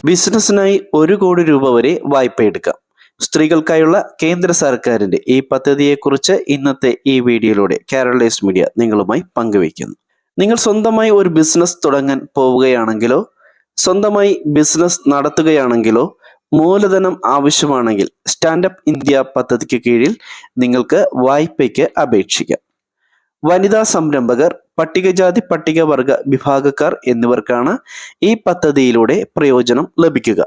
ബിസിനസ്സിനായി 1 കോടി രൂപ വരെ വായ്പ എടുക്കാം. സ്ത്രീകൾക്കായുള്ള കേന്ദ്ര സർക്കാരിന്റെ ഈ പദ്ധതിയെക്കുറിച്ച് ഇന്നത്തെ ഈ വീഡിയോയിലൂടെ കേരളൈസ് മീഡിയ നിങ്ങളുമായി പങ്കുവയ്ക്കുന്നു. നിങ്ങൾ സ്വന്തമായി ഒരു ബിസിനസ് തുടങ്ങാൻ പോവുകയാണെങ്കിലോ സ്വന്തമായി ബിസിനസ് നടത്തുകയാണെങ്കിലോ മൂലധനം ആവശ്യമാണെങ്കിൽ സ്റ്റാൻഡപ്പ് ഇന്ത്യ പദ്ധതിക്ക് കീഴിൽ നിങ്ങൾക്ക് വായ്പയ്ക്ക് അപേക്ഷിക്കാം. വനിതാ സംരംഭകർ, പട്ടികജാതി പട്ടികവർഗ വിഭാഗക്കാർ എന്നിവർക്കാണ് ഈ പദ്ധതിയിലൂടെ പ്രയോജനം ലഭിക്കുക.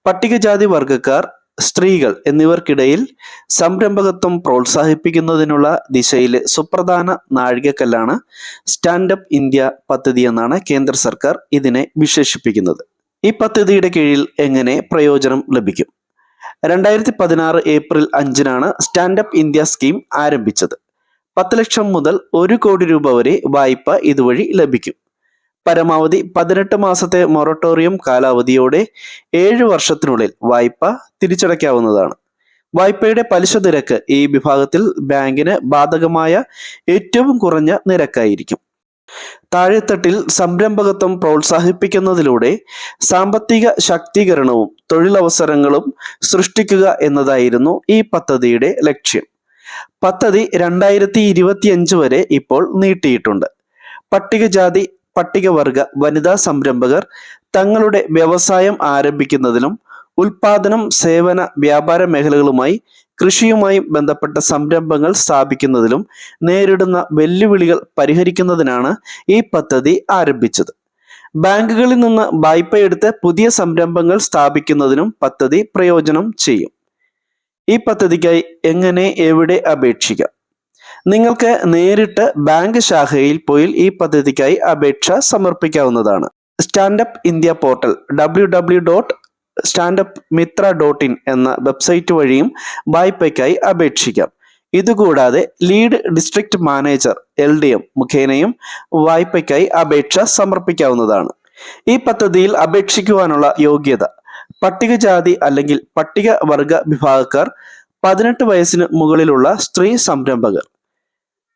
പട്ടികജാതി വർഗക്കാർ, സ്ത്രീകൾ എന്നിവർക്കിടയിൽ സംരംഭകത്വം പ്രോത്സാഹിപ്പിക്കുന്നതിനുള്ള ദിശയിലെ സുപ്രധാന നാഴികക്കല്ലാണ് സ്റ്റാൻഡപ്പ് ഇന്ത്യ പദ്ധതി എന്നാണ് കേന്ദ്ര സർക്കാർ ഇതിനെ വിശേഷിപ്പിക്കുന്നത്. ഈ പദ്ധതിയുടെ കീഴിൽ എങ്ങനെ പ്രയോജനം ലഭിക്കും? 2016 ഏപ്രിൽ 5-നാണ് സ്റ്റാൻഡപ്പ് ഇന്ത്യ സ്കീം ആരംഭിച്ചത്. 10 ലക്ഷം മുതൽ 1 കോടി രൂപ വരെ വായ്പ ഇതുവഴി ലഭിക്കും. പരമാവധി 18 മാസത്തെ മൊറട്ടോറിയം കാലാവധിയോടെ 7 വർഷത്തിനുള്ളിൽ വായ്പ തിരിച്ചടയ്ക്കാവുന്നതാണ്. വായ്പയുടെ പലിശ നിരക്ക് ഈ വിഭാഗത്തിൽ ബാങ്കിന് ബാധകമായ ഏറ്റവും കുറഞ്ഞ നിരക്കായിരിക്കും. താഴെത്തട്ടിൽ സംരംഭകത്വം പ്രോത്സാഹിപ്പിക്കുന്നതിലൂടെ സാമ്പത്തിക ശാക്തീകരണവും തൊഴിലവസരങ്ങളും സൃഷ്ടിക്കുക എന്നതായിരുന്നു ഈ പദ്ധതിയുടെ ലക്ഷ്യം. പദ്ധതി 2025 വരെ ഇപ്പോൾ നീട്ടിയിട്ടുണ്ട്. പട്ടികജാതി പട്ടികവർഗ വനിതാ സംരംഭകർ തങ്ങളുടെ വ്യവസായം ആരംഭിക്കുന്നതിലും ഉൽപാദനം, സേവന, വ്യാപാര മേഖലകളുമായി കൃഷിയുമായി ബന്ധപ്പെട്ട സംരംഭങ്ങൾ സ്ഥാപിക്കുന്നതിലും നേരിടുന്ന വെല്ലുവിളികൾ പരിഹരിക്കുന്നതിനാണ് ഈ പദ്ധതി ആരംഭിച്ചത്. ബാങ്കുകളിൽ നിന്ന് വായ്പയെടുത്ത് പുതിയ സംരംഭങ്ങൾ സ്ഥാപിക്കുന്നതിനും പദ്ധതി പ്രയോജനം ചെയ്യും. ഈ പദ്ധതിക്കായി എങ്ങനെ, എവിടെ അപേക്ഷിക്കാം? നിങ്ങൾക്ക് നേരിട്ട് ബാങ്ക് ശാഖയിൽ പോയി ഈ പദ്ധതിക്കായി അപേക്ഷ സമർപ്പിക്കാവുന്നതാണ്. സ്റ്റാൻഡപ്പ് ഇന്ത്യ പോർട്ടൽ www.standupmitra.in എന്ന വെബ്സൈറ്റ് വഴിയും വായ്പയ്ക്കായി അപേക്ഷിക്കാം. ഇതുകൂടാതെ ലീഡ് ഡിസ്ട്രിക്ട് മാനേജർ LDM മുഖേനയും വായ്പയ്ക്കായി അപേക്ഷ സമർപ്പിക്കാവുന്നതാണ്. ഈ പദ്ധതിയിൽ അപേക്ഷിക്കുവാനുള്ള യോഗ്യത: പട്ടികജാതി അല്ലെങ്കിൽ പട്ടികവർഗ വിഭാഗക്കാർ, 18 വയസ്സിന് മുകളിലുള്ള സ്ത്രീ സംരംഭകർ.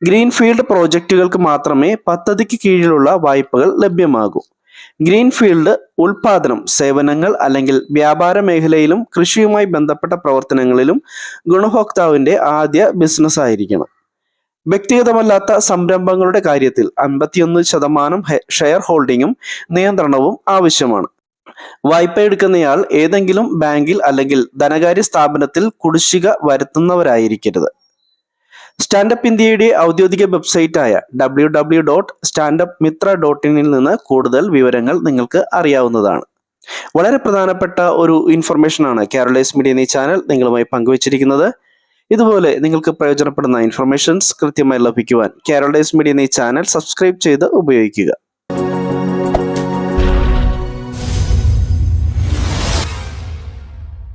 ഗ്രീൻഫീൽഡ് പ്രോജക്റ്റുകൾക്ക് മാത്രമേ പദ്ധതിക്ക് കീഴിലുള്ള വായ്പകൾ ലഭ്യമാകൂ. ഗ്രീൻഫീൽഡ് ഉൽപാദനം, സേവനങ്ങൾ അല്ലെങ്കിൽ വ്യാപാര മേഖലയിലും കൃഷിയുമായി ബന്ധപ്പെട്ട പ്രവർത്തനങ്ങളിലും ഗുണഭോക്താവിന്റെ ആദ്യ ബിസിനസ് ആയിരിക്കണം. വ്യക്തിഗതമല്ലാത്ത സംരംഭങ്ങളുടെ കാര്യത്തിൽ 51% ഷെയർ ഹോൾഡിങ്ങും നിയന്ത്രണവും ആവശ്യമാണ്. വായ്പ എടുക്കുന്നയാൾ ഏതെങ്കിലും ബാങ്കിൽ അല്ലെങ്കിൽ ധനകാര്യ സ്ഥാപനത്തിൽ കുടിശ്ശിക വരുത്തുന്നവരായിരിക്കരുത്. സ്റ്റാൻഡപ്പ് ഇന്ത്യയുടെ ഔദ്യോഗിക വെബ്സൈറ്റായ www.standupmitra.in നിന്ന് കൂടുതൽ വിവരങ്ങൾ നിങ്ങൾക്ക് അറിയാവുന്നതാണ്. വളരെ പ്രധാനപ്പെട്ട ഒരു ഇൻഫർമേഷനാണ് കേരളൈസ് മീഡിയ എന്ന ചാനൽ നിങ്ങളുമായി പങ്കുവച്ചിരിക്കുന്നത്. ഇതുപോലെ നിങ്ങൾക്ക് പ്രയോജനപ്പെടുന്ന ഇൻഫർമേഷൻസ് കൃത്യമായി ലഭിക്കുവാൻ കേരളൈസ് മീഡിയ എന്ന ചാനൽ സബ്സ്ക്രൈബ് ചെയ്ത് ഉപയോഗിക്കുക.